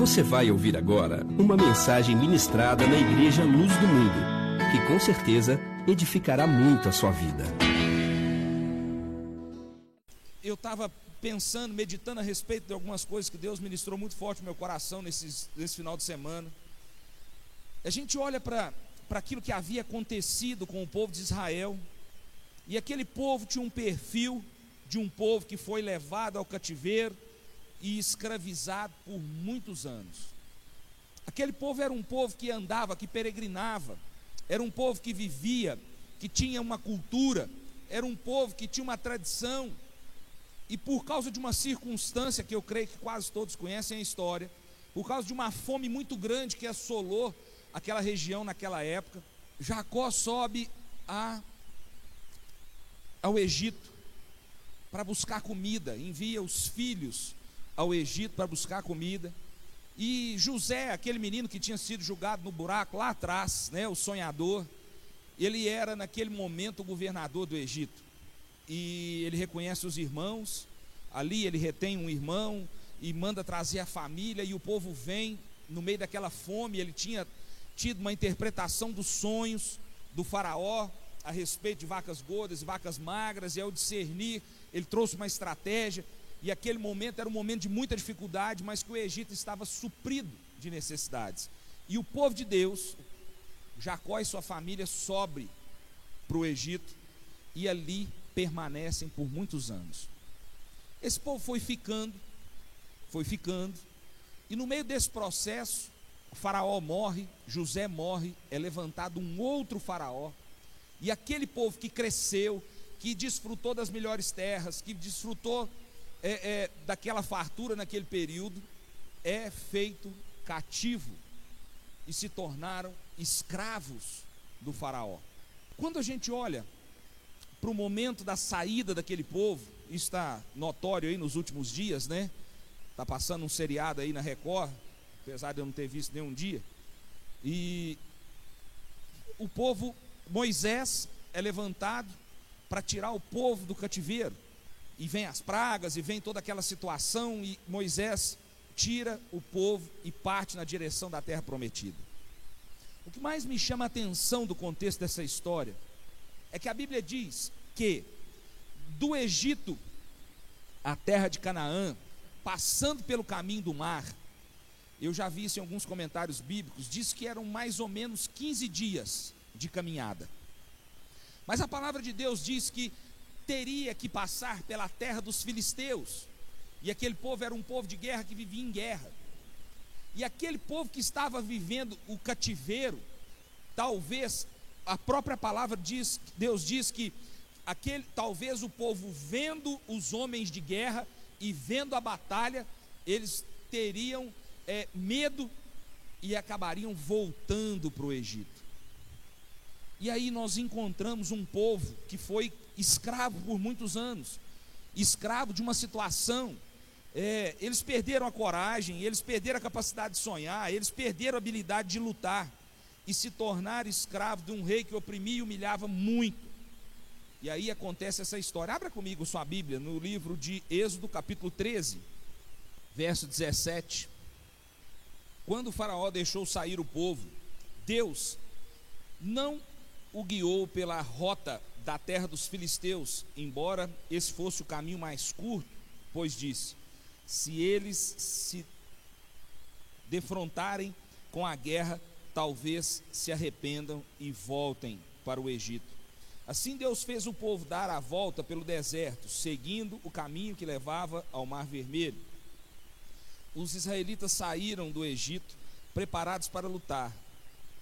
Você vai ouvir agora uma mensagem ministrada na Igreja Luz do Mundo, que com certeza edificará muito a sua vida. Eu estava pensando, meditando a respeito de algumas coisas que Deus ministrou muito forte no meu coração nesse final de semana. A gente olha para aquilo que havia acontecido com o povo de Israel, e aquele povo tinha um perfil de um povo que foi levado ao cativeiro e escravizado por muitos anos. Aquele povo era um povo que andava, que peregrinava, era um povo que vivia, que tinha uma cultura, era um povo que tinha uma tradição, e por causa de uma circunstância que eu creio que quase todos conhecem a história, por causa de uma fome muito grande que assolou aquela região naquela época, Jacó sobe ao Egito para buscar comida, envia os filhos ao Egito para buscar comida. E José, aquele menino que tinha sido julgado no buraco lá atrás, né, o sonhador, ele era naquele momento o governador do Egito, e ele reconhece os irmãos, ali ele retém um irmão e manda trazer a família, e o povo vem no meio daquela fome. Ele tinha tido uma interpretação dos sonhos do faraó a respeito de vacas gordas e vacas magras, e ao discernir, ele trouxe uma estratégia. E aquele momento era um momento de muita dificuldade, mas que o Egito estava suprido de necessidades. E o povo de Deus, Jacó e sua família, sobe para o Egito, e ali permanecem por muitos anos. Esse povo foi ficando, e no meio desse processo, o faraó morre, José morre, é levantado um outro faraó, e aquele povo que cresceu, que desfrutou das melhores terras, que desfrutou daquela fartura naquele período, é feito cativo e se tornaram escravos do faraó. Quando a gente olha para o momento da saída daquele povo, isso está notório aí nos últimos dias, né? Está passando um seriado aí na Record, apesar de eu não ter visto nenhum dia, e o povo, Moisés é levantado para tirar o povo do cativeiro, e vem as pragas, e vem toda aquela situação, e Moisés tira o povo e parte na direção da terra prometida. O que mais me chama a atenção do contexto dessa história é que a Bíblia diz que do Egito à terra de Canaã, passando pelo caminho do mar, eu já vi isso em alguns comentários bíblicos, diz que eram mais ou menos 15 dias de caminhada. Mas a palavra de Deus diz que teria que passar pela terra dos filisteus, e aquele povo era um povo de guerra que vivia em guerra, e aquele povo que estava vivendo o cativeiro, talvez a própria palavra diz, Deus diz que talvez o povo, vendo os homens de guerra e vendo a batalha, eles teriam medo e acabariam voltando para o Egito. E aí nós encontramos um povo que foi escravo por muitos anos, escravo de uma situação. Eles perderam a coragem, eles perderam a capacidade de sonhar, eles perderam a habilidade de lutar, e se tornaram escravos de um rei que oprimia e humilhava muito. E aí acontece essa história. Abra comigo sua Bíblia no livro de Êxodo, capítulo 13, verso 17. Quando o faraó deixou sair o povo, Deus não o guiou pela rota da terra dos filisteus, embora esse fosse o caminho mais curto, pois disse: se eles se defrontarem com a guerra, talvez se arrependam e voltem para o Egito. Assim Deus fez o povo dar a volta pelo deserto, seguindo o caminho que levava ao Mar Vermelho. Os israelitas saíram do Egito preparados para lutar.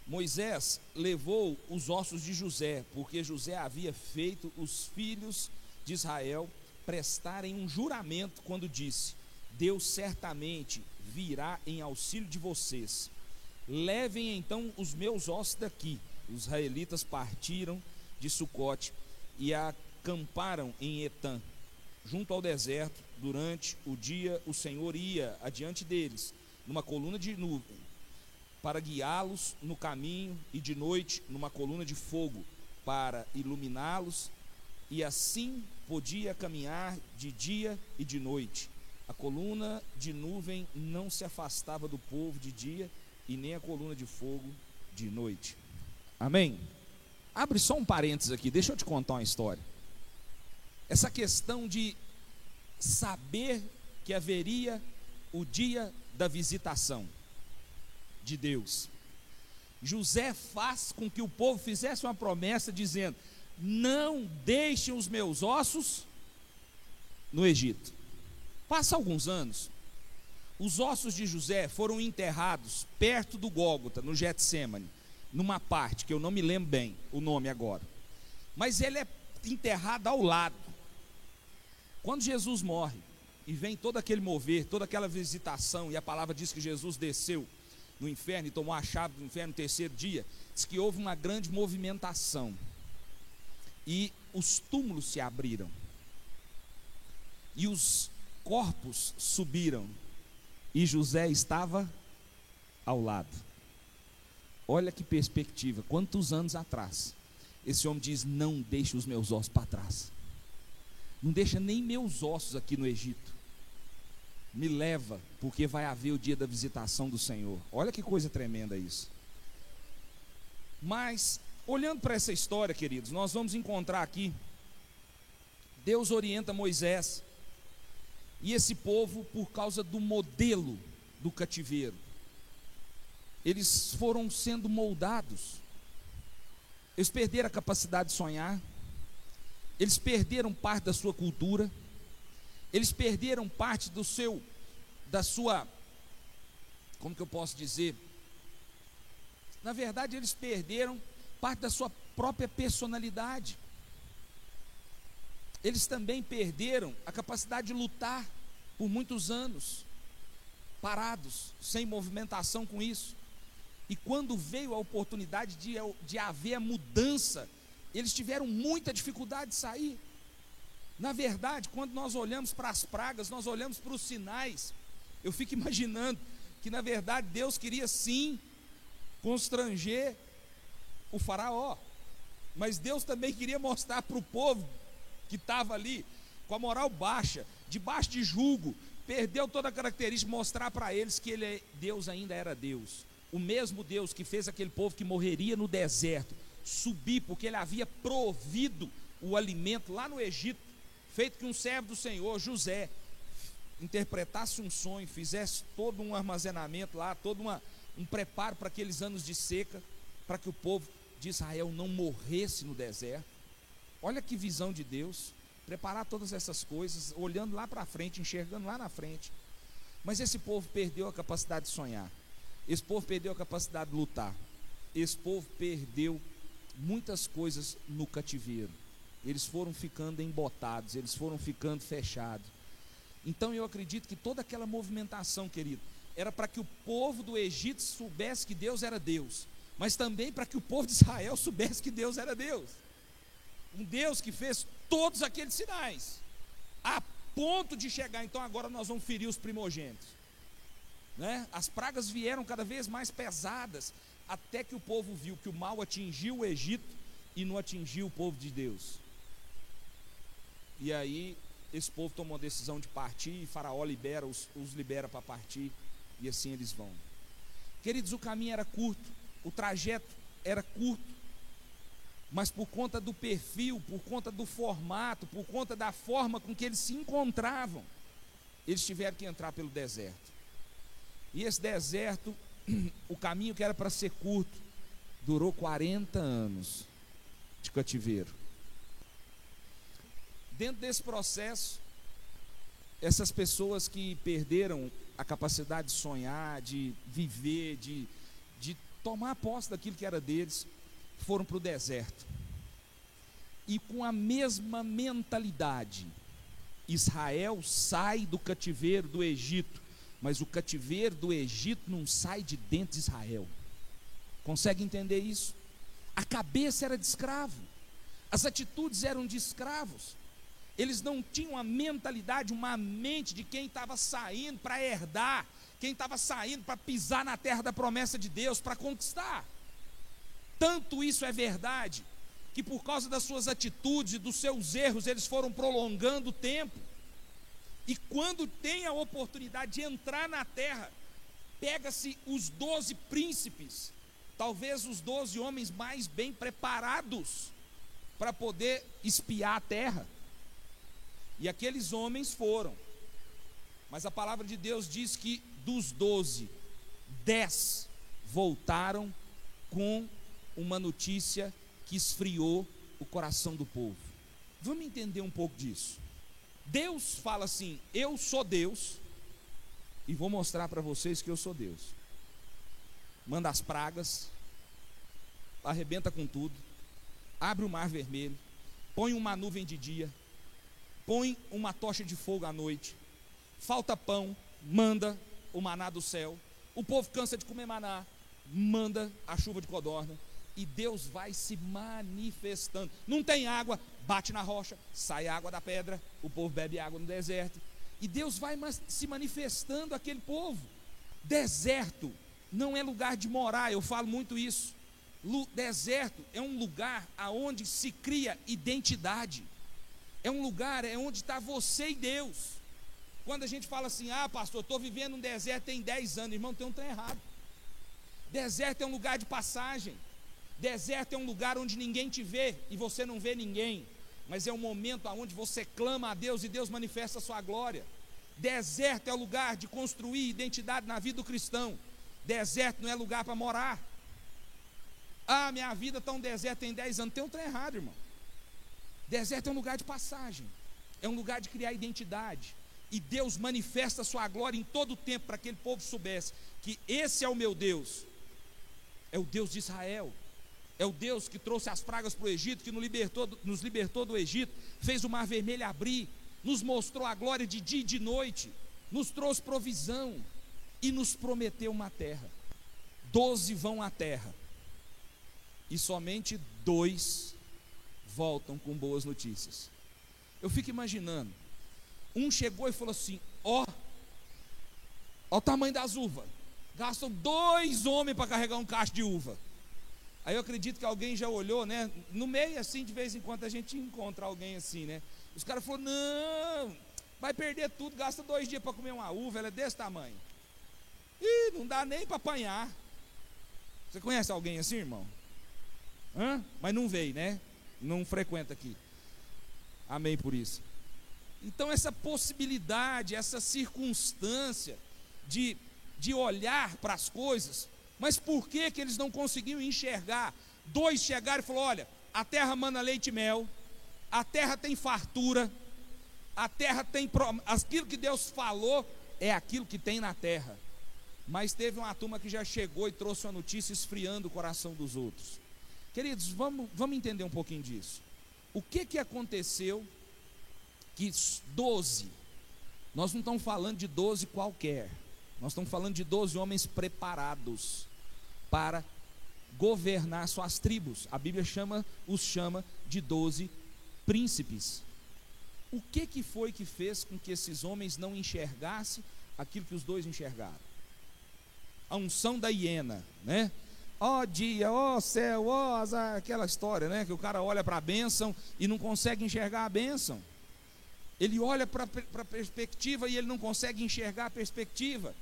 Moisés levou os ossos de José, porque José havia feito os filhos de Israel prestarem um juramento quando disse: Deus certamente virá em auxílio de vocês. Levem então os meus ossos daqui. Os israelitas partiram de Sucote e acamparam em Etã, junto ao deserto. Durante o dia o Senhor ia adiante deles numa coluna de nuvem para guiá-los no caminho, e de noite numa coluna de fogo para iluminá-los, e assim podia caminhar de dia e de noite. A coluna de nuvem não se afastava do povo de dia, e nem a coluna de fogo de noite. Amém? Abre só um parênteses aqui, deixa eu te contar uma história. Essa questão de saber que haveria o dia da visitação de Deus. José faz com que o povo fizesse uma promessa dizendo: não deixem os meus ossos no Egito. Passa alguns anos, os ossos de José foram enterrados perto do Gólgota, no Getsêmani, numa parte que eu não me lembro bem o nome agora, mas ele é enterrado ao lado. Quando Jesus morre e vem todo aquele mover, toda aquela visitação, e a palavra diz que Jesus desceu no inferno e tomou a chave do inferno no terceiro dia, diz que houve uma grande movimentação e os túmulos se abriram e os corpos subiram, e José estava ao lado. Olha que perspectiva, quantos anos atrás esse homem diz: não deixe os meus ossos para trás, não deixa nem meus ossos aqui no Egito, me leva, porque vai haver o dia da visitação do Senhor. Olha que coisa tremenda isso. Mas, olhando para essa história, queridos, nós vamos encontrar aqui, Deus orienta Moisés, e esse povo, por causa do modelo do cativeiro, eles foram sendo moldados, eles perderam a capacidade de sonhar, eles perderam parte da sua cultura, eles perderam parte da sua, como que eu posso dizer? Na verdade, eles perderam parte da sua própria personalidade. Eles também perderam a capacidade de lutar por muitos anos, parados, sem movimentação com isso. E quando veio a oportunidade de haver a mudança, eles tiveram muita dificuldade de sair. Na verdade, quando nós olhamos para as pragas, nós olhamos para os sinais, eu fico imaginando que na verdade Deus queria sim constranger o faraó, mas Deus também queria mostrar para o povo que estava ali com a moral baixa, debaixo de jugo, perdeu toda a característica, mostrar para eles que Deus ainda era Deus, o mesmo Deus que fez aquele povo que morreria no deserto subir, porque ele havia provido o alimento lá no Egito, feito que um servo do Senhor, José, interpretasse um sonho, fizesse todo um armazenamento lá, todo um preparo para aqueles anos de seca, para que o povo de Israel não morresse no deserto. Olha que visão de Deus, preparar todas essas coisas, olhando lá para frente, enxergando lá na frente. Mas esse povo perdeu a capacidade de sonhar, esse povo perdeu a capacidade de lutar, esse povo perdeu muitas coisas no cativeiro. Eles foram ficando embotados, eles foram ficando fechados. Então eu acredito que toda aquela movimentação, querido, era para que o povo do Egito soubesse que Deus era Deus, mas também para que o povo de Israel soubesse que Deus era Deus. Um Deus que fez todos aqueles sinais, a ponto de chegar, então agora nós vamos ferir os primogênitos, né? As pragas vieram cada vez mais pesadas, até que o povo viu que o mal atingiu o Egito e não atingiu o povo de Deus. E aí esse povo tomou a decisão de partir, e Faraó os libera para partir, e assim eles vão. Queridos, o caminho era curto, o trajeto era curto, mas por conta do perfil, por conta do formato, por conta da forma com que eles se encontravam, eles tiveram que entrar pelo deserto. E esse deserto, o caminho que era para ser curto, durou 40 anos de cativeiro. Dentro desse processo, essas pessoas que perderam a capacidade de sonhar, de viver, de tomar posse daquilo que era deles, foram para o deserto. E com a mesma mentalidade, Israel sai do cativeiro do Egito, mas o cativeiro do Egito não sai de dentro de Israel. Consegue entender isso? A cabeça era de escravo, as atitudes eram de escravos. Eles não tinham a mentalidade, uma mente de quem estava saindo para herdar, quem estava saindo para pisar na terra da promessa de Deus, para conquistar. Tanto isso é verdade, que por causa das suas atitudes e dos seus erros, eles foram prolongando o tempo. E quando tem a oportunidade de entrar na terra, pega-se os 12 príncipes, talvez os 12 homens mais bem preparados para poder espiar a terra. E aqueles homens foram. Mas a palavra de Deus diz que dos 12, 10 voltaram com uma notícia que esfriou o coração do povo. Vamos entender um pouco disso. Deus fala assim: eu sou Deus e vou mostrar para vocês que eu sou Deus. Manda as pragas, arrebenta com tudo, abre o mar vermelho, põe uma nuvem de dia, põe uma tocha de fogo à noite, falta pão, manda o maná do céu, o povo cansa de comer maná, manda a chuva de codorna, e Deus vai se manifestando. Não tem água, bate na rocha, sai água da pedra, o povo bebe água no deserto, e Deus vai se manifestando àquele povo. Deserto não é lugar de morar, eu falo muito isso. Deserto é um lugar aonde se cria identidade, é um lugar onde está você e Deus. Quando a gente fala assim: ah, pastor, estou vivendo um deserto tem 10 anos, irmão, tem um trem errado. Deserto é um lugar de passagem. Deserto é um lugar onde ninguém te vê e você não vê ninguém, mas é um momento onde você clama a Deus e Deus manifesta a sua glória. Deserto é o lugar de construir identidade na vida do cristão. Deserto não é lugar para morar. Ah, minha vida está um deserto tem 10 anos, tem um trem errado, irmão. Deserto é um lugar de passagem, é um lugar de criar identidade, e Deus manifesta a sua glória em todo o tempo, para que aquele povo soubesse que esse é o meu Deus, é o Deus de Israel, é o Deus que trouxe as pragas para o Egito, que nos libertou do Egito, fez o mar vermelho abrir, nos mostrou a glória de dia e de noite, nos trouxe provisão e nos prometeu uma terra. 12 vão à terra e somente 2 voltam com boas notícias. Eu fico imaginando, um chegou e falou assim: ó o tamanho das uvas, gastam 2 homens para carregar um cacho de uva. Aí eu acredito que alguém já olhou, né? No meio assim, de vez em quando a gente encontra alguém assim, né? Os caras falaram: não, vai perder tudo, gasta 2 dias para comer uma uva, ela é desse tamanho. Ih, não dá nem para apanhar. Você conhece alguém assim, irmão? Mas não veio, né? Não frequenta aqui. Amém por isso. Então essa possibilidade, essa circunstância de olhar para as coisas, mas por que eles não conseguiam enxergar? 2 chegaram e falaram: olha, a terra mana leite e mel, a terra tem fartura, a terra tem, aquilo que Deus falou é aquilo que tem na terra. Mas teve uma turma que já chegou e trouxe uma notícia esfriando o coração dos outros. Queridos, vamos entender um pouquinho disso. O que aconteceu que 12, nós não estamos falando de 12 qualquer, nós estamos falando de 12 homens preparados para governar suas tribos. A Bíblia os chama de 12 príncipes. O que foi que fez com que esses homens não enxergassem aquilo que os 2 enxergaram? A unção da hiena, né? Ó dia, ó céu, ó azar, aquela história, né? Que o cara olha para a bênção e não consegue enxergar a bênção. Ele olha para a perspectiva e ele não consegue enxergar a perspectiva.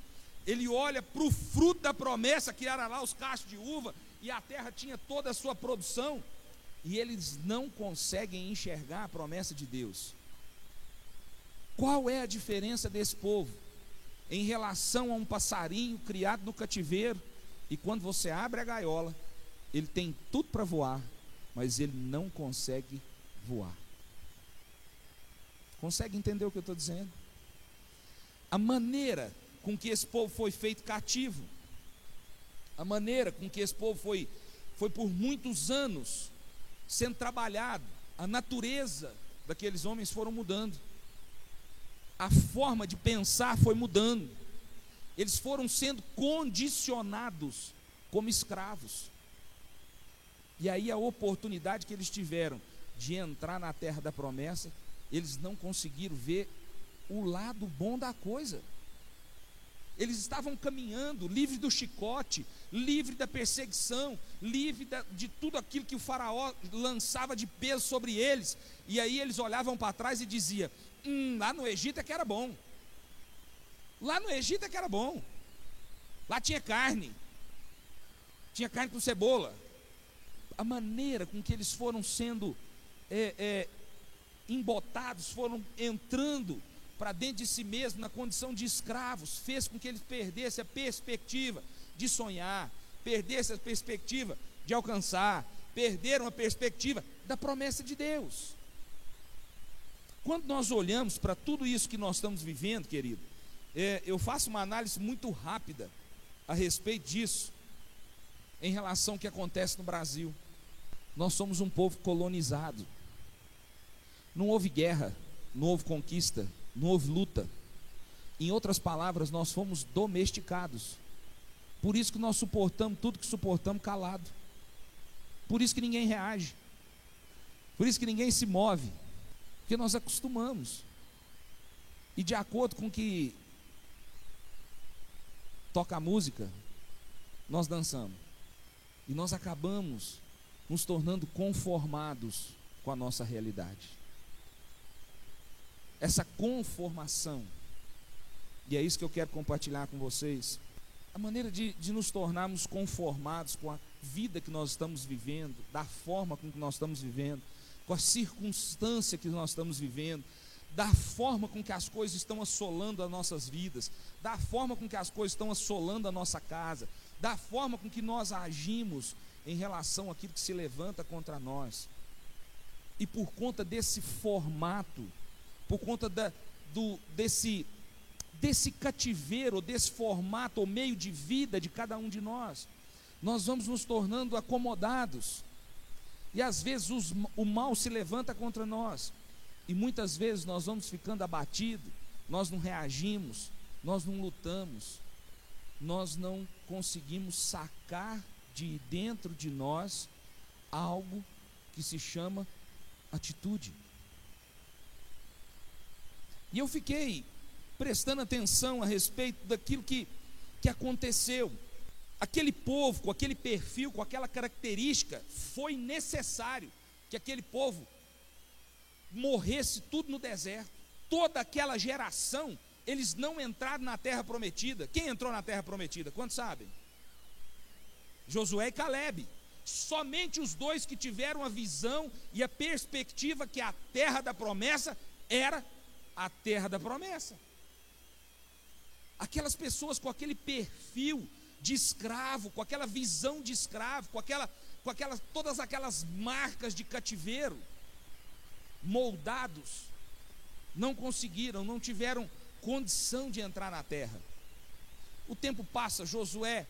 Ele olha para o fruto da promessa, que era lá os cachos de uva, e a terra tinha toda a sua produção, e eles não conseguem enxergar a promessa de Deus. Qual é a diferença desse povo em relação a um passarinho criado no cativeiro, e quando você abre a gaiola, ele tem tudo para voar, mas ele não consegue voar? Consegue entender o que eu estou dizendo? A maneira com que esse povo foi feito cativo, a maneira com que esse povo foi por muitos anos sendo trabalhado, a natureza daqueles homens foram mudando, a forma de pensar foi mudando, eles foram sendo condicionados como escravos. E aí a oportunidade que eles tiveram de entrar na terra da promessa, eles não conseguiram ver o lado bom da coisa. Eles estavam caminhando, livre do chicote, livre da perseguição, livre de tudo aquilo que o faraó lançava de peso sobre eles. E aí eles olhavam para trás e diziam: lá no Egito é que era bom. Lá no Egito é que era bom. Lá tinha carne com cebola. A maneira com que eles foram sendo embotados, foram entrando para dentro de si mesmo na condição de escravos, fez com que eles perdessem a perspectiva de sonhar, perdessem a perspectiva de alcançar, perderam a perspectiva da promessa de Deus. Quando nós olhamos para tudo isso que nós estamos vivendo, querido, eu faço uma análise muito rápida a respeito disso, em relação ao que acontece no Brasil. Nós somos um povo colonizado. Não houve guerra, não houve conquista, não houve luta. Em outras palavras, nós fomos domesticados. Por isso que nós suportamos tudo que suportamos calado. Por isso que ninguém reage. Por isso que ninguém se move. Porque nós acostumamos. E de acordo com que toca a música, nós dançamos. E nós acabamos nos tornando conformados com a nossa realidade. Essa conformação, e é isso que eu quero compartilhar com vocês, a maneira de nos tornarmos conformados com a vida que nós estamos vivendo, da forma com que nós estamos vivendo, com a circunstância que nós estamos vivendo, da forma com que as coisas estão assolando as nossas vidas, da forma com que as coisas estão assolando a nossa casa, da forma com que nós agimos em relação àquilo que se levanta contra nós. E por conta desse formato, por conta desse cativeiro, desse formato ou meio de vida de cada um de nós, nós vamos nos tornando acomodados. E às vezes o mal se levanta contra nós, e muitas vezes nós vamos ficando abatidos, nós não reagimos, nós não lutamos, nós não conseguimos sacar de dentro de nós algo que se chama atitude. E eu fiquei prestando atenção a respeito daquilo que aconteceu. Aquele povo, com aquele perfil, com aquela característica, foi necessário que aquele povo morresse tudo no deserto. Toda aquela geração, eles não entraram na terra prometida. Quem entrou na terra prometida? Quantos sabem? Josué e Calebe. Somente os dois que tiveram a visão e a perspectiva que a terra da promessa era a terra da promessa. Aquelas pessoas com aquele perfil de escravo, com aquela visão de escravo, com todas aquelas marcas de cativeiro, moldados, não conseguiram, não tiveram condição de entrar na terra. O tempo passa, Josué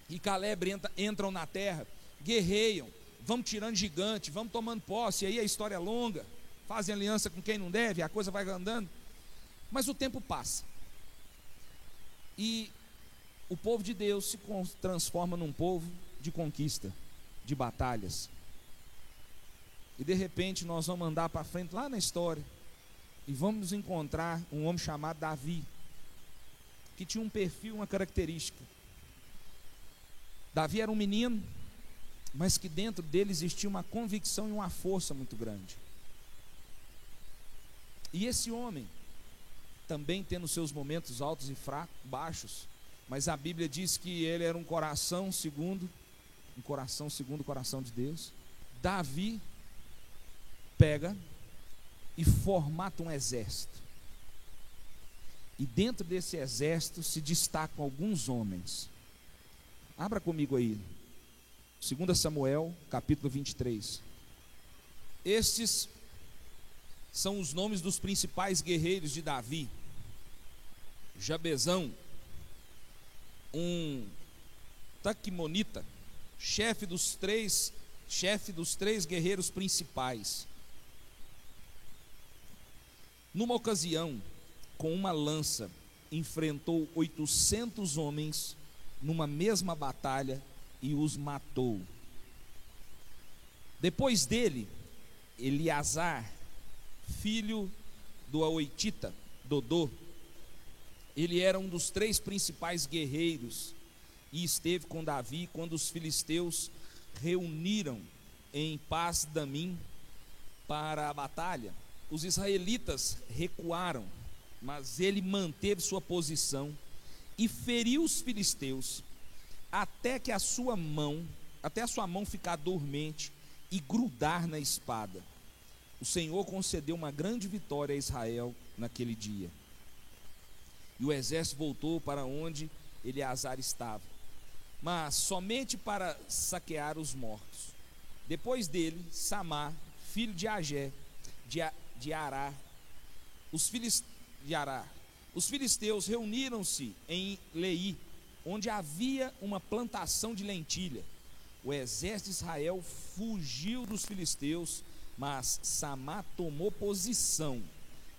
e Calebe entram na terra, guerreiam, vão tirando gigante, vão tomando posse, e aí a história é longa, fazem aliança com quem não deve, a coisa vai andando, mas o tempo passa, e o povo de Deus se transforma num povo de conquista, de batalhas, e de repente nós vamos andar para frente lá na história, e vamos encontrar um homem chamado Davi, que tinha um perfil, uma característica. Davi era um menino, mas que dentro dele existia uma convicção e uma força muito grande. E esse homem, também tendo seus momentos altos e fracos, baixos, mas a Bíblia diz que ele era um coração segundo o coração de Deus. Davi pega e formata um exército. E dentro desse exército se destacam alguns homens. Abra comigo aí, 2 Samuel, capítulo 23. Estes são os nomes dos principais guerreiros de Davi. Jabezão, um taquimonita, chefe dos três guerreiros principais. Numa ocasião, com uma lança, enfrentou 800 homens numa mesma batalha e os matou. Depois dele, Eleazar, filho do Aoitita, Dodô, Ele era um dos 3 principais guerreiros e esteve com Davi quando os filisteus reuniram em Pas-damim para a batalha. Os israelitas recuaram, mas ele manteve sua posição e feriu os filisteus até a sua mão ficar dormente e grudar na espada. O Senhor concedeu uma grande vitória a Israel naquele dia. E o exército voltou para onde Eleazar estava, mas somente para saquear os mortos. Depois dele, Samá, filho de Agé, de Ará, os filisteus reuniram-se em Leí, onde havia uma plantação de lentilha. O exército de Israel fugiu dos filisteus, mas Samá tomou posição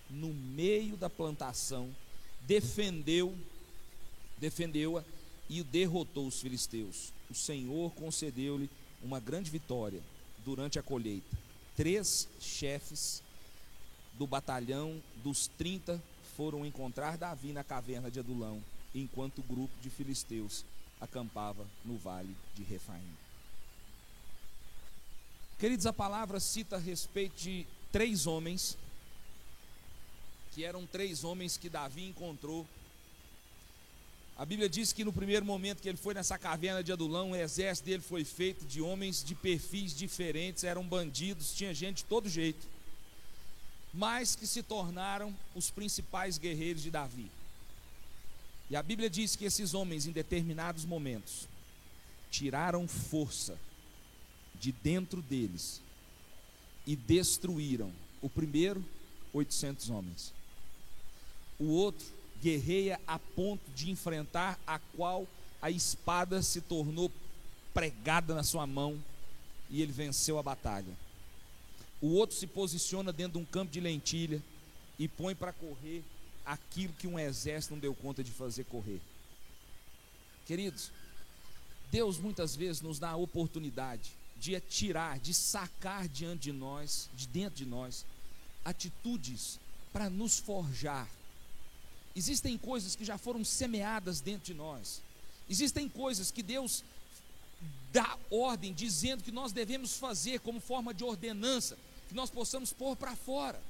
no meio da plantação, defendeu-a e derrotou os filisteus. O Senhor concedeu-lhe uma grande vitória durante a colheita. 3 chefes do batalhão dos 30 foram encontrar Davi na caverna de Adulão, enquanto o grupo de filisteus acampava no vale de Refaim. Queridos, a palavra cita a respeito de 3 homens, que eram 3 homens que Davi encontrou. A Bíblia diz que no primeiro momento que ele foi nessa caverna de Adulão, o exército dele foi feito de homens de perfis diferentes, eram bandidos, tinha gente de todo jeito, mas que se tornaram os principais guerreiros de Davi. E a Bíblia diz que esses homens, em determinados momentos, tiraram força de dentro deles e destruíram. O primeiro, 800 homens. O outro guerreia a ponto de enfrentar a qual a espada se tornou pregada na sua mão e ele venceu a batalha. O outro se posiciona dentro de um campo de lentilha e põe para correr aquilo que um exército não deu conta de fazer correr. Queridos, Deus muitas vezes nos dá a oportunidade de tirar, de sacar diante de nós, de dentro de nós, atitudes para nos forjar. Existem coisas que já foram semeadas dentro de nós. Existem coisas que Deus dá ordem, dizendo que nós devemos fazer como forma de ordenança, que nós possamos pôr para fora.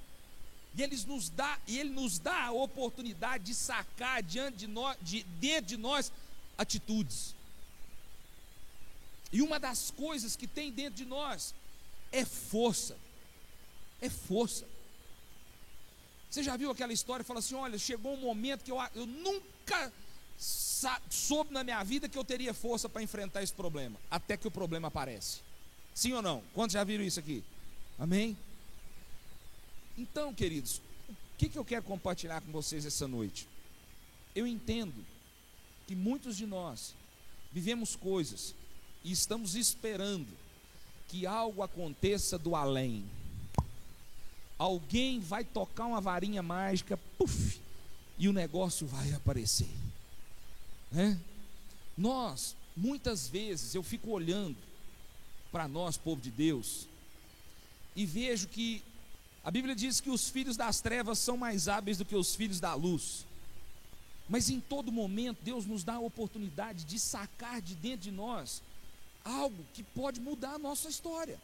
E Ele nos dá a oportunidade de sacar diante de nós, dentro de nós, atitudes. E uma das coisas que tem dentro de nós é força. É força. Você já viu aquela história? Fala assim: olha, chegou um momento que eu nunca soube na minha vida que eu teria força para enfrentar esse problema, até que o problema aparece. Sim ou não? Quantos já viram isso aqui? Amém? Então, queridos, o que eu quero compartilhar com vocês essa noite? Eu entendo que muitos de nós vivemos coisas e estamos esperando que algo aconteça do além. Alguém vai tocar uma varinha mágica, puf, e o negócio vai aparecer, né? Nós, muitas vezes, eu fico olhando para nós, povo de Deus, e vejo que a Bíblia diz que os filhos das trevas são mais hábeis do que os filhos da luz. Mas em todo momento Deus nos dá a oportunidade de sacar de dentro de nós algo que pode mudar a nossa história.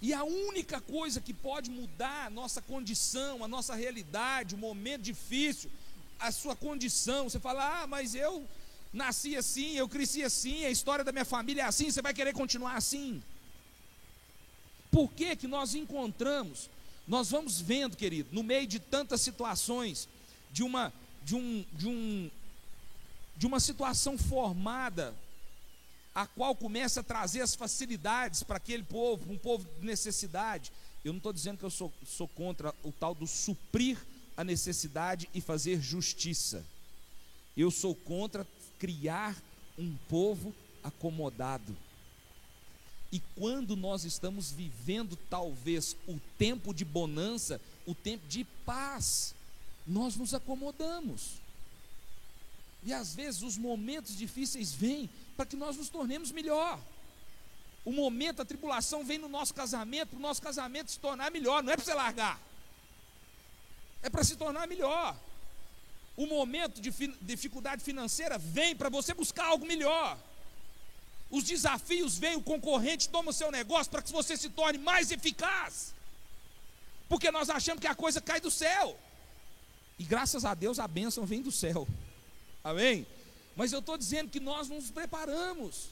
E a única coisa que pode mudar a nossa condição, a nossa realidade, o momento difícil, a sua condição, você fala: ah, mas eu nasci assim, eu cresci assim, a história da minha família é assim, você vai querer continuar assim? Por que que nós encontramos, nós vamos vendo, querido, no meio de tantas situações, de uma situação formada, a qual começa a trazer as facilidades para aquele povo, um povo de necessidade. Eu não estou dizendo que eu sou contra o tal do suprir a necessidade e fazer justiça. Eu sou contra criar um povo acomodado. E quando nós estamos vivendo talvez o tempo de bonança, o tempo de paz, nós nos acomodamos. E às vezes os momentos difíceis vêm para que nós nos tornemos melhor. O momento, a tribulação vem no nosso casamento, para o nosso casamento se tornar melhor. Não é para você largar, é para se tornar melhor. O momento de dificuldade financeira vem para você buscar algo melhor. Os desafios vêm, o concorrente toma o seu negócio para que você se torne mais eficaz. Porque nós achamos que a coisa cai do céu. E graças a Deus a bênção vem do céu. Amém? Mas eu estou dizendo que nós não nos preparamos.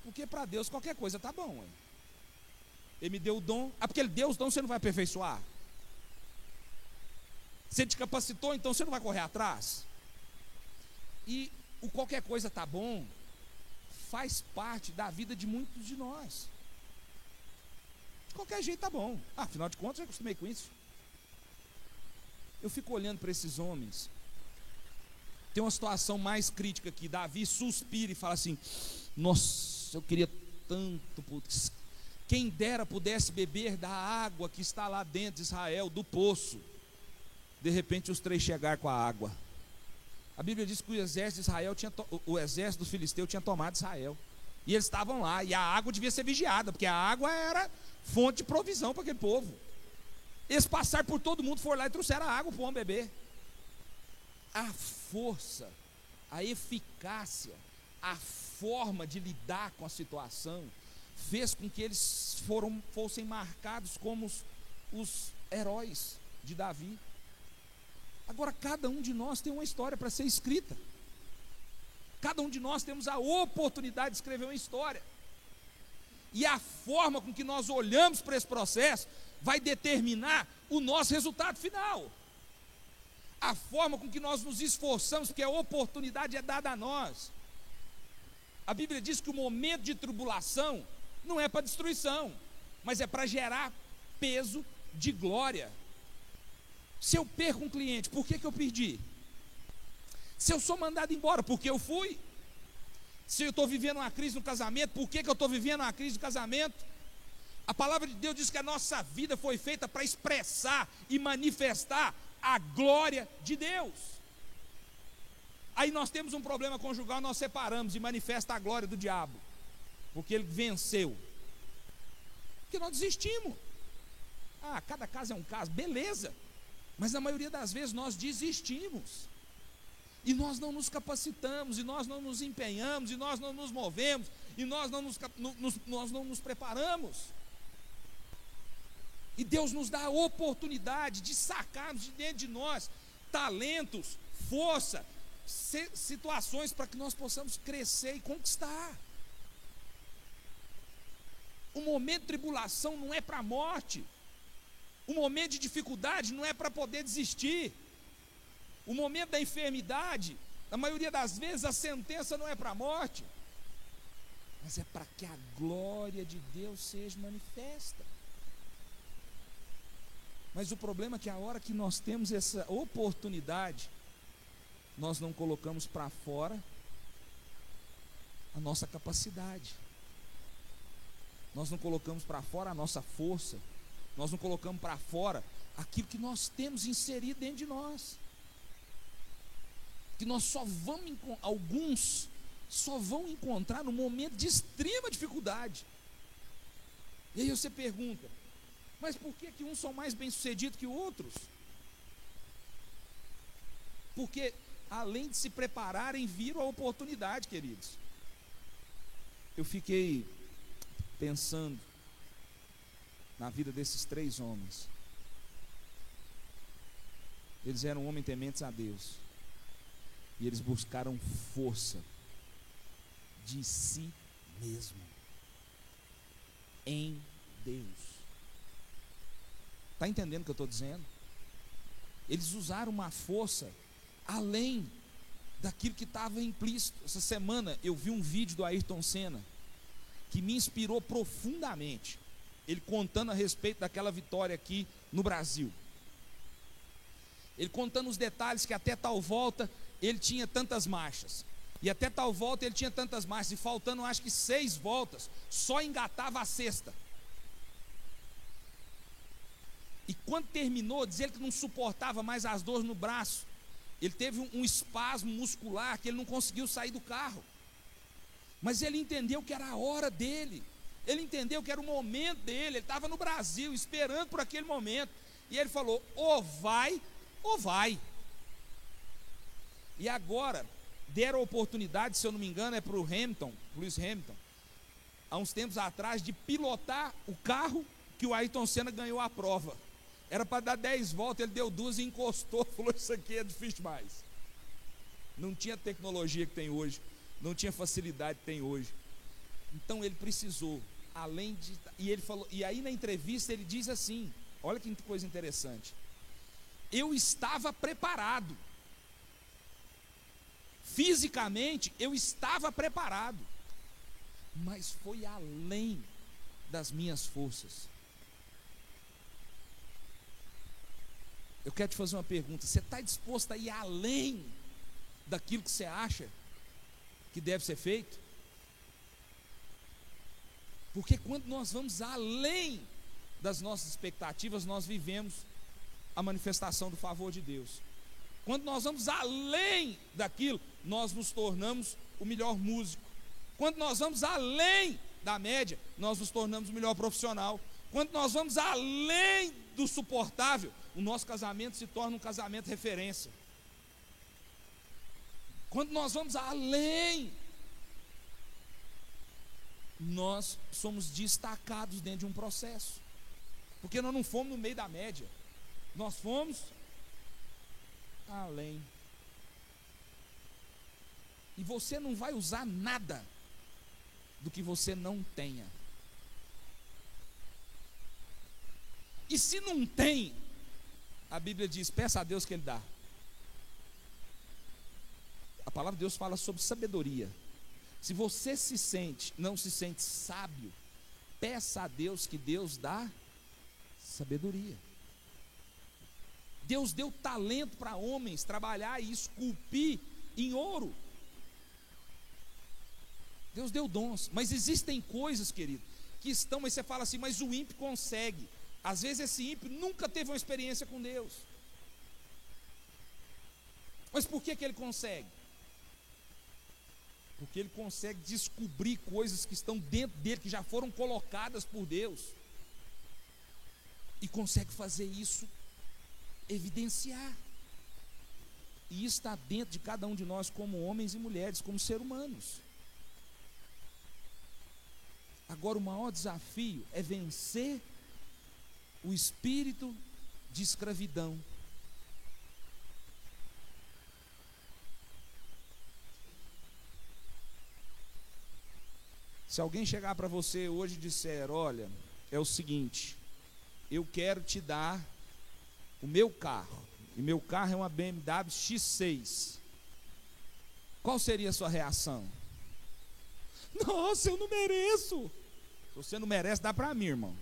Porque para Deus qualquer coisa está bom. Hein? Ele me deu o dom. Porque Ele deu os dons, você não vai aperfeiçoar. Você te capacitou, então você não vai correr atrás. E o qualquer coisa está bom faz parte da vida de muitos de nós. De qualquer jeito está bom. Afinal de contas, eu acostumei com isso. Eu fico olhando para esses homens. Tem uma situação mais crítica aqui. Davi suspira e fala assim: nossa, eu queria tanto, putz, quem dera pudesse beber da água que está lá dentro de Israel, do poço. De repente os três chegaram com a água. A Bíblia diz que o exército de Israel o exército do filisteu tinha tomado Israel. E eles estavam lá, e a água devia ser vigiada, porque a água era fonte de provisão para aquele povo. Eles passaram por todo mundo, foram lá e trouxeram a água para o homem beber. A força, a eficácia, a forma de lidar com a situação fez com que eles fossem marcados como os heróis de Davi. Agora, cada um de nós tem uma história para ser escrita. Cada um de nós temos a oportunidade de escrever uma história. E a forma com que nós olhamos para esse processo vai determinar o nosso resultado final. A forma com que nós nos esforçamos, porque a oportunidade é dada a nós. A Bíblia diz que o momento de tribulação não é para destruição, mas é para gerar peso de glória. Se eu perco um cliente, por que eu perdi? Se eu sou mandado embora, por que eu fui? Se eu estou vivendo uma crise no casamento, por que eu estou vivendo uma crise no casamento? A palavra de Deus diz que a nossa vida foi feita para expressar e manifestar a glória de Deus. Aí nós temos um problema conjugal, nós separamos e manifesta a glória do diabo, porque ele venceu. Porque nós desistimos. Cada caso é um caso, beleza. Mas na maioria das vezes nós desistimos. E nós não nos capacitamos, e nós não nos empenhamos, e nós não nos movemos, e nós não nos preparamos. E Deus nos dá a oportunidade de sacarmos de dentro de nós talentos, força, situações para que nós possamos crescer e conquistar. O momento de tribulação não é para a morte. O momento de dificuldade não é para poder desistir. O momento da enfermidade, na maioria das vezes, a sentença não é para a morte, mas é para que a glória de Deus seja manifesta. Mas o problema é que a hora que nós temos essa oportunidade, nós não colocamos para fora a nossa capacidade, nós não colocamos para fora a nossa força, nós não colocamos para fora aquilo que nós temos inserido dentro de nós. Que nós alguns só vão encontrar no momento de extrema dificuldade. E aí você pergunta: mas por que uns são mais bem-sucedidos que outros? Porque além de se prepararem, viram a oportunidade, queridos. Eu fiquei pensando na vida desses três homens. Eles eram homens tementes a Deus, e eles buscaram força de si mesmo em Deus. Está entendendo o que eu estou dizendo? Eles usaram uma força além daquilo que estava implícito. Essa semana eu vi um vídeo do Ayrton Senna que me inspirou profundamente. Ele contando a respeito daquela vitória aqui no Brasil. Ele contando os detalhes que até tal volta ele tinha tantas marchas. E até tal volta ele tinha tantas marchas. E faltando acho que 6 voltas, só engatava a sexta. E quando terminou, diz ele que não suportava mais as dores no braço. Ele teve um espasmo muscular que ele não conseguiu sair do carro. Mas ele entendeu que era a hora dele. Ele entendeu que era o momento dele. Ele estava no Brasil esperando por aquele momento. E ele falou: ou vai, ou vai. E agora, deram a oportunidade, se eu não me engano, é para o Lewis Hamilton, há uns tempos atrás, de pilotar o carro que o Ayrton Senna ganhou a prova. Era para dar 10 voltas, ele deu 2 e encostou, falou: isso aqui é difícil demais. Não tinha tecnologia que tem hoje, não tinha facilidade que tem hoje. Então ele precisou, além de... E ele falou, e aí na entrevista ele diz assim, olha que coisa interessante: eu estava preparado. Fisicamente eu estava preparado, mas foi além das minhas forças. Eu quero te fazer uma pergunta: você está disposto a ir além daquilo que você acha que deve ser feito? Porque quando nós vamos além das nossas expectativas, nós vivemos a manifestação do favor de Deus. Quando nós vamos além daquilo, nós nos tornamos o melhor músico. Quando nós vamos além da média, nós nos tornamos o melhor profissional. Quando nós vamos além do suportável, o nosso casamento se torna um casamento referência. Quando nós vamos além, nós somos destacados dentro de um processo. Porque nós não fomos no meio da média, nós fomos além. E você não vai usar nada do que você não tenha. E se não tem, a Bíblia diz: peça a Deus que Ele dá. A palavra de Deus fala sobre sabedoria. Se você não se sente sábio, peça a Deus que Deus dá sabedoria. Deus deu talento para homens trabalhar e esculpir em ouro. Deus deu dons, mas existem coisas, querido, que estão, mas você fala assim: mas o ímpio consegue. Às vezes esse ímpio nunca teve uma experiência com Deus. Mas por que ele consegue? Porque ele consegue descobrir coisas que estão dentro dele, que já foram colocadas por Deus, e consegue fazer isso evidenciar. E isso está dentro de cada um de nós, como homens e mulheres, como seres humanos. Agora, o maior desafio é vencer o espírito de escravidão. Se alguém chegar para você hoje e disser: olha, é o seguinte, eu quero te dar o meu carro, e meu carro é uma BMW X6, qual seria a sua reação? Nossa, eu não mereço. Se você não merece, dá para mim, irmão.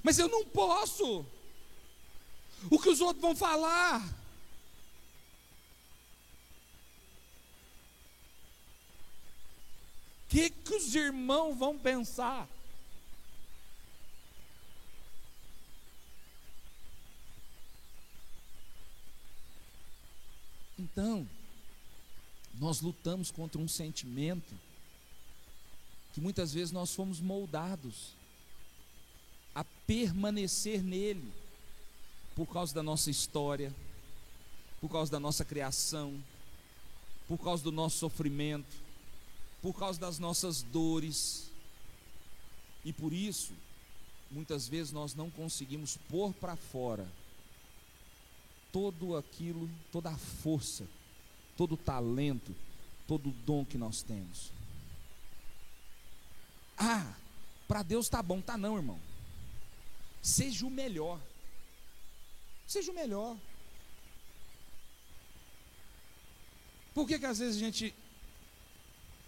Mas eu não posso. O que os outros vão falar? O que os irmãos vão pensar? Então, nós lutamos contra um sentimento que muitas vezes nós fomos moldados a permanecer nele, por causa da nossa história, por causa da nossa criação, por causa do nosso sofrimento, por causa das nossas dores. E por isso, muitas vezes nós não conseguimos pôr para fora todo aquilo, toda a força, todo o talento, todo o dom que nós temos. Ah, para Deus tá bom, tá não, irmão. Seja o melhor. Seja o melhor. Por que às vezes a gente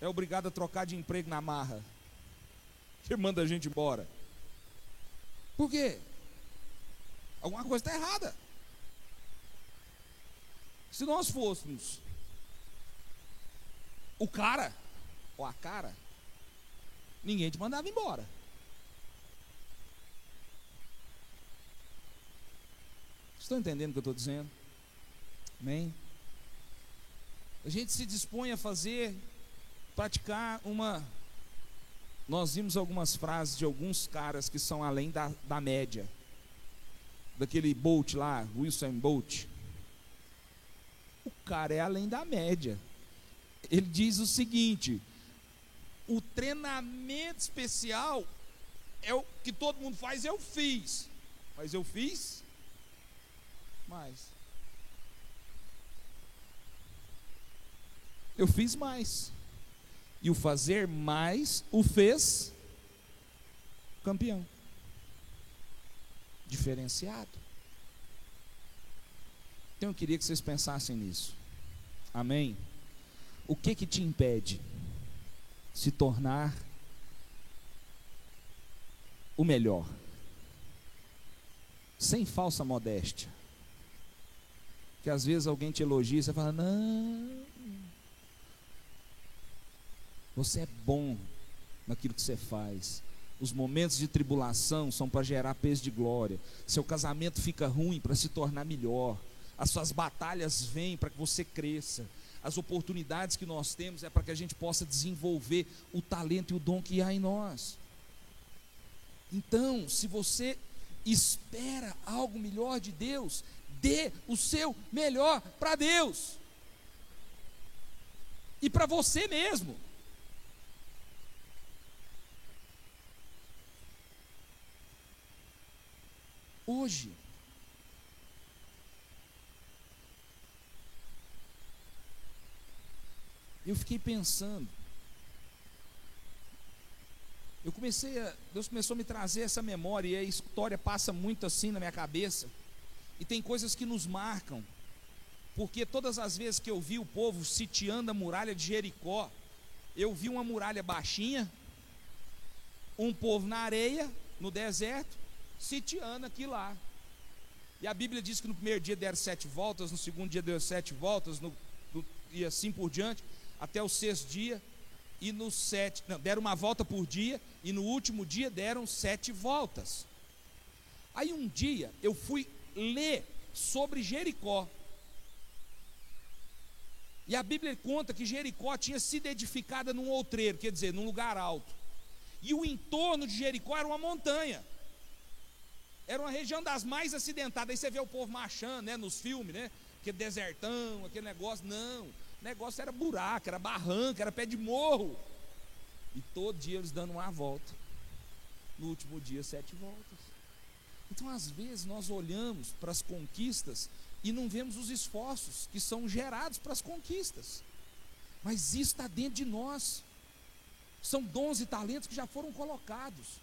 é obrigado a trocar de emprego na marra? Que manda a gente embora? Por quê? Alguma coisa está errada. Se nós fôssemos o cara ou a cara, ninguém te mandava embora. Estão entendendo o que eu estou dizendo? Amém? A gente se dispõe a praticar uma nós vimos algumas frases de alguns caras que são além da média. Daquele Bolt lá, Usain Bolt. O cara é além da média. Ele diz o seguinte: o treinamento especial é o que todo mundo faz, eu fiz. Mas eu fiz mais. Eu fiz mais. E o fazer mais o fez campeão. Diferenciado. Então eu queria que vocês pensassem nisso. Amém? O que te impede se tornar o melhor? Sem falsa modéstia. Que às vezes alguém te elogia e você fala: não, você é bom naquilo que você faz. Os momentos de tribulação são para gerar peso de glória. Seu casamento fica ruim para se tornar melhor. As suas batalhas vêm para que você cresça. As oportunidades que nós temos é para que a gente possa desenvolver o talento e o dom que há em nós. Então, se você espera algo melhor de Deus, dê o seu melhor para Deus e para você mesmo. Hoje, eu fiquei pensando, Deus começou a me trazer essa memória, e a história passa muito assim na minha cabeça, e tem coisas que nos marcam, porque todas as vezes que eu vi o povo sitiando a muralha de Jericó, eu vi uma muralha baixinha, um povo na areia, no deserto, sitiando aqui lá. E a Bíblia diz que no primeiro dia deram 7 voltas, no segundo dia deram 7 voltas, e assim por diante, até o 6º dia, e no 7, não, deram uma volta por dia, e no último dia deram 7 voltas. Aí um dia eu fui ler sobre Jericó, e a Bíblia conta que Jericó tinha sido edificada num outreiro, quer dizer, num lugar alto, e o entorno de Jericó era uma montanha. Era uma região das mais acidentadas. Aí você vê o povo marchando, né, nos filmes, né? Aquele desertão, aquele negócio. Não, o negócio era buraco, era barranco, era pé de morro. E todo dia eles dando uma volta. No último dia, 7 voltas. Então, às vezes, nós olhamos para as conquistas e não vemos os esforços que são gerados para as conquistas. Mas isso está dentro de nós. São dons e talentos que já foram colocados.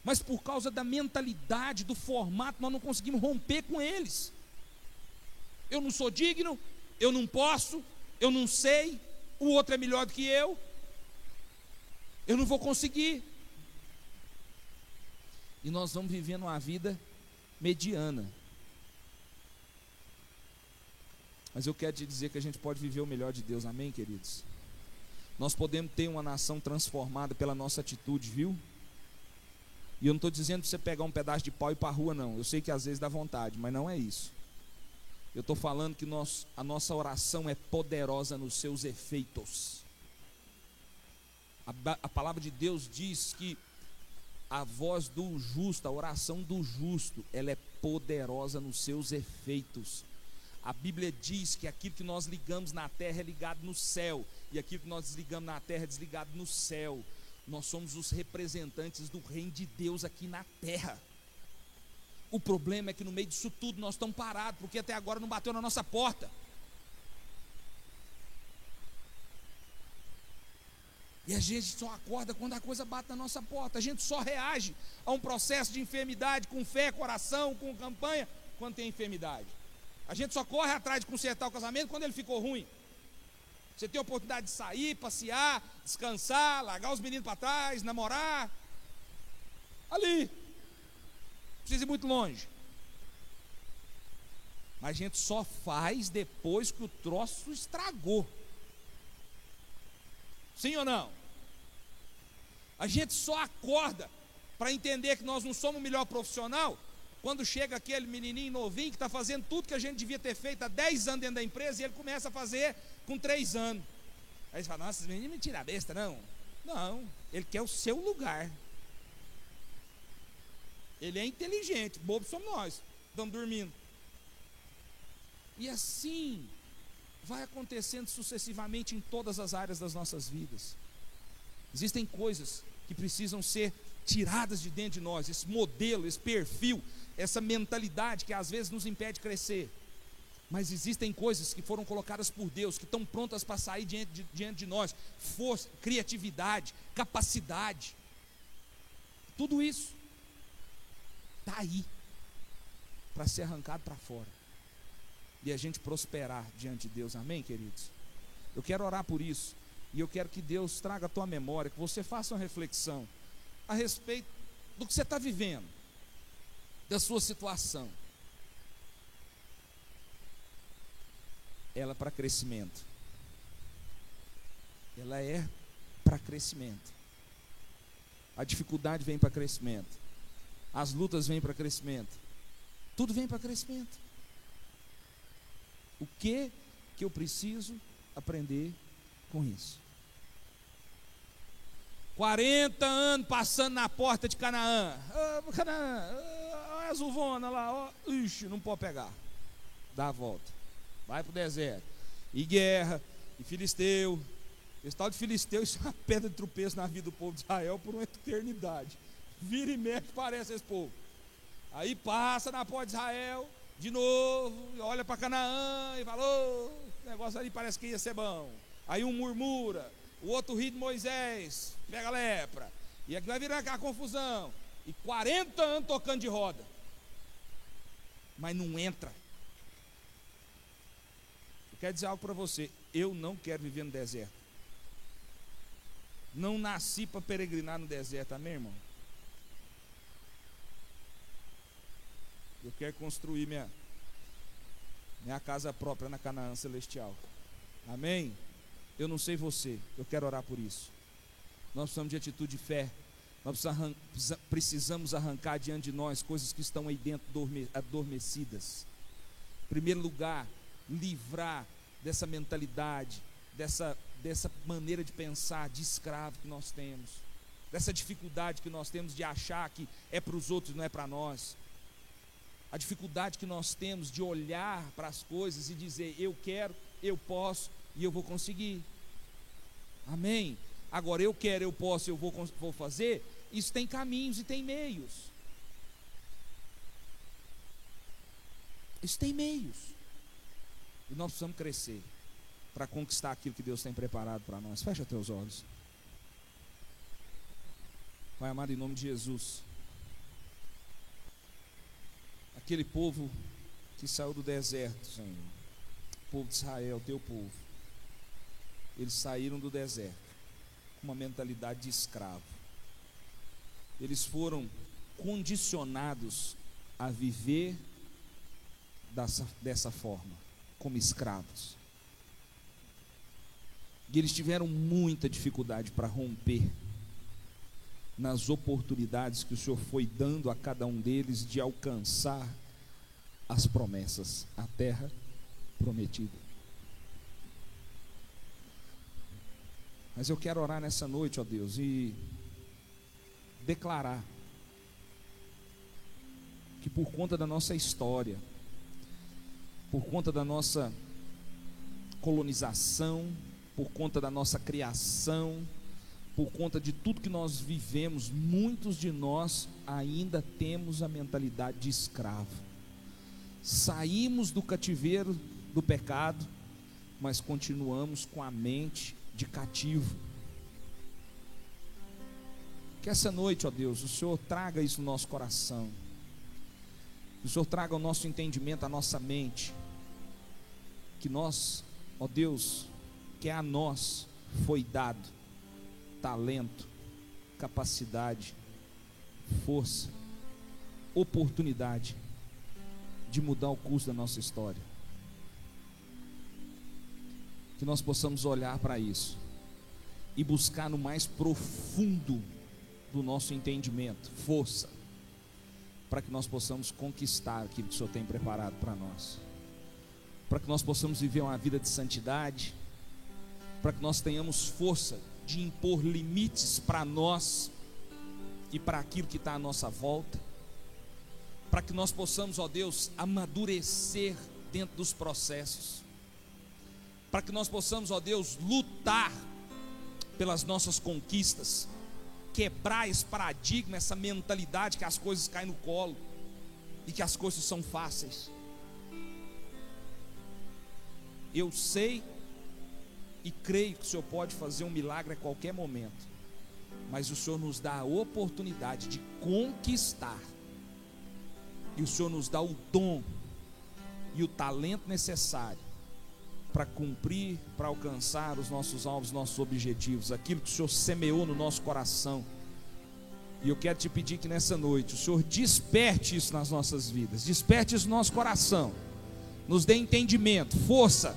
Mas por causa da mentalidade, do formato, nós não conseguimos romper com eles. Eu não sou digno, eu não posso, eu não sei, o outro é melhor do que eu não vou conseguir. E nós vamos vivendo uma vida mediana. Mas eu quero te dizer que a gente pode viver o melhor de Deus, amém, queridos? Nós podemos ter uma nação transformada pela nossa atitude, viu? E eu não estou dizendo para você pegar um pedaço de pau e ir para a rua, não. Eu sei que às vezes dá vontade, mas não é isso. Eu estou falando que a nossa oração é poderosa nos seus efeitos. A palavra de Deus diz que a voz do justo, a oração do justo, ela é poderosa nos seus efeitos. A Bíblia diz que aquilo que nós ligamos na terra é ligado no céu, e aquilo que nós desligamos na terra é desligado no céu. Nós somos os representantes do reino de Deus aqui na terra. O problema é que no meio disso tudo nós estamos parados, porque até agora não bateu na nossa porta. E a gente só acorda quando a coisa bate na nossa porta. A gente só reage a um processo de enfermidade com fé, com oração, com campanha, quando tem enfermidade. A gente só corre atrás de consertar o casamento quando ele ficou ruim. Você tem a oportunidade de sair, passear, descansar, largar os meninos para trás, namorar. Ali. Não precisa ir muito longe. Mas a gente só faz depois que o troço estragou. Sim ou não? A gente só acorda para entender que nós não somos o melhor profissional quando chega aquele menininho novinho que está fazendo tudo que a gente devia ter feito há 10 anos dentro da empresa, e ele começa a fazer com 3 anos. Aí você fala: nossa, esses meninos não tiram a besta, não. Não, ele quer o seu lugar. Ele é inteligente, bobo somos nós, estamos dormindo. E assim vai acontecendo sucessivamente em todas as áreas das nossas vidas. Existem coisas que precisam ser tiradas de dentro de nós, esse modelo, esse perfil, essa mentalidade que às vezes nos impede de crescer. Mas existem coisas que foram colocadas por Deus, que estão prontas para sair diante de nós. Força, criatividade, capacidade, tudo isso está aí para ser arrancado para fora e a gente prosperar diante de Deus. Amém, queridos? Eu quero orar por isso, e eu quero que Deus traga a tua memória, que você faça uma reflexão a respeito do que você está vivendo, da sua situação. Ela é para crescimento. Ela é para crescimento. A dificuldade vem para crescimento. As lutas vêm para crescimento. Tudo vem para crescimento. O que eu preciso aprender com isso? 40 anos passando na porta de Canaã. Canaã, olha a Zuvona lá, ó. Ixi, não pode pegar. Dá a volta. Vai para o deserto. E guerra, e filisteu. Esse tal de filisteu, isso é uma pedra de tropeço na vida do povo de Israel por uma eternidade. Vira e mexe, parece esse povo. Aí passa na porta de Israel, de novo, olha para Canaã e fala: oh, o negócio ali parece que ia ser bom. Aí um murmura, o outro ri de Moisés, pega a lepra. E aqui vai virar aquela confusão. E 40 anos tocando de roda. Mas não entra. Eu quero dizer algo para você. Eu não quero viver no deserto. Não nasci para peregrinar no deserto, amém, irmão? Eu quero construir minha casa própria na Canaã celestial. Amém? Eu não sei você, eu quero orar por isso. Nós precisamos de atitude de fé. Nós precisamos arrancar diante de nós coisas que estão aí dentro adormecidas. Em primeiro lugar, livrar dessa mentalidade, dessa maneira de pensar de escravo que nós temos, dessa dificuldade que nós temos de achar que é para os outros e não é para nós. A dificuldade que nós temos de olhar para as coisas e dizer: eu quero, eu posso e eu vou conseguir. Amém? Agora, eu quero, eu posso, eu vou fazer. Isso tem caminhos e tem meios. Isso tem meios. E nós precisamos crescer para conquistar aquilo que Deus tem preparado para nós. Fecha teus olhos. Pai amado, em nome de Jesus, aquele povo que saiu do deserto, Senhor, o povo de Israel, teu povo, eles saíram do deserto com uma mentalidade de escravo. Eles foram condicionados a viver dessa forma, como escravos. E eles tiveram muita dificuldade para romper nas oportunidades que o Senhor foi dando a cada um deles de alcançar as promessas, a terra prometida. Mas eu quero orar nessa noite, ó Deus, e declarar que por conta da nossa história, por conta da nossa colonização, por conta da nossa criação, por conta de tudo que nós vivemos, muitos de nós ainda temos a mentalidade de escravo. Saímos do cativeiro do pecado, mas continuamos com a mente de cativo. Que essa noite, ó Deus, o Senhor traga isso no nosso coração. Que o Senhor traga o nosso entendimento, a nossa mente. Que nós, ó Deus, que a nós foi dado talento, capacidade, força, oportunidade de mudar o curso da nossa história. Que nós possamos olhar para isso e buscar no mais profundo do nosso entendimento força, para que nós possamos conquistar aquilo que o Senhor tem preparado para nós, para que nós possamos viver uma vida de santidade, para que nós tenhamos força de impor limites para nós e para aquilo que está à nossa volta, para que nós possamos, ó Deus, amadurecer dentro dos processos, para que nós possamos, ó Deus, lutar pelas nossas conquistas, quebrar esse paradigma, essa mentalidade que as coisas caem no colo e que as coisas são fáceis. Eu sei e creio que o Senhor pode fazer um milagre a qualquer momento, mas o Senhor nos dá a oportunidade de conquistar, e o Senhor nos dá o dom e o talento necessário para cumprir, para alcançar os nossos alvos, nossos objetivos, aquilo que o Senhor semeou no nosso coração. E eu quero te pedir que nessa noite o Senhor desperte isso nas nossas vidas, desperte isso no nosso coração, nos dê entendimento, força,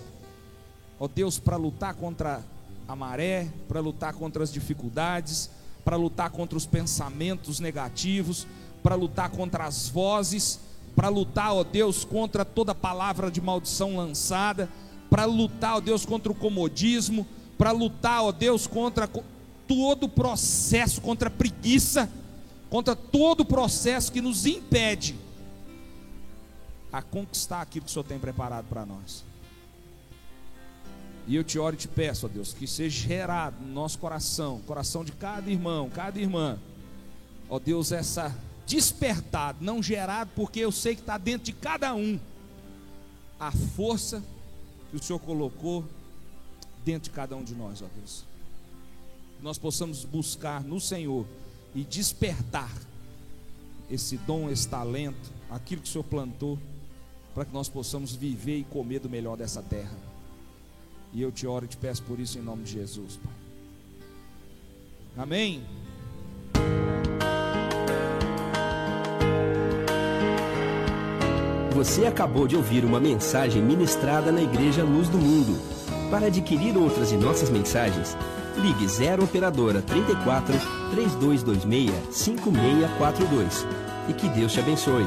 ó Deus, para lutar contra a maré, para lutar contra as dificuldades, para lutar contra os pensamentos negativos, para lutar contra as vozes, para lutar, ó Deus, contra toda palavra de maldição lançada, para lutar, ó Deus, contra o comodismo, para lutar, ó Deus, contra todo o processo, contra a preguiça, contra todo o processo que nos impede a conquistar aquilo que o Senhor tem preparado para nós. E eu te oro e te peço, ó Deus, que seja gerado no nosso coração, coração de cada irmão, cada irmã, ó Deus, essa despertado, não gerado, porque eu sei que está dentro de cada um a força que o Senhor colocou dentro de cada um de nós, ó Deus. Nós possamos buscar no Senhor e despertar esse dom, esse talento, aquilo que o Senhor plantou, para que nós possamos viver e comer do melhor dessa terra. E eu te oro e te peço por isso em nome de Jesus, Pai. Amém. Você acabou de ouvir uma mensagem ministrada na Igreja Luz do Mundo. Para adquirir outras de nossas mensagens, ligue 0 Operadora 34 3226 5642. E que Deus te abençoe.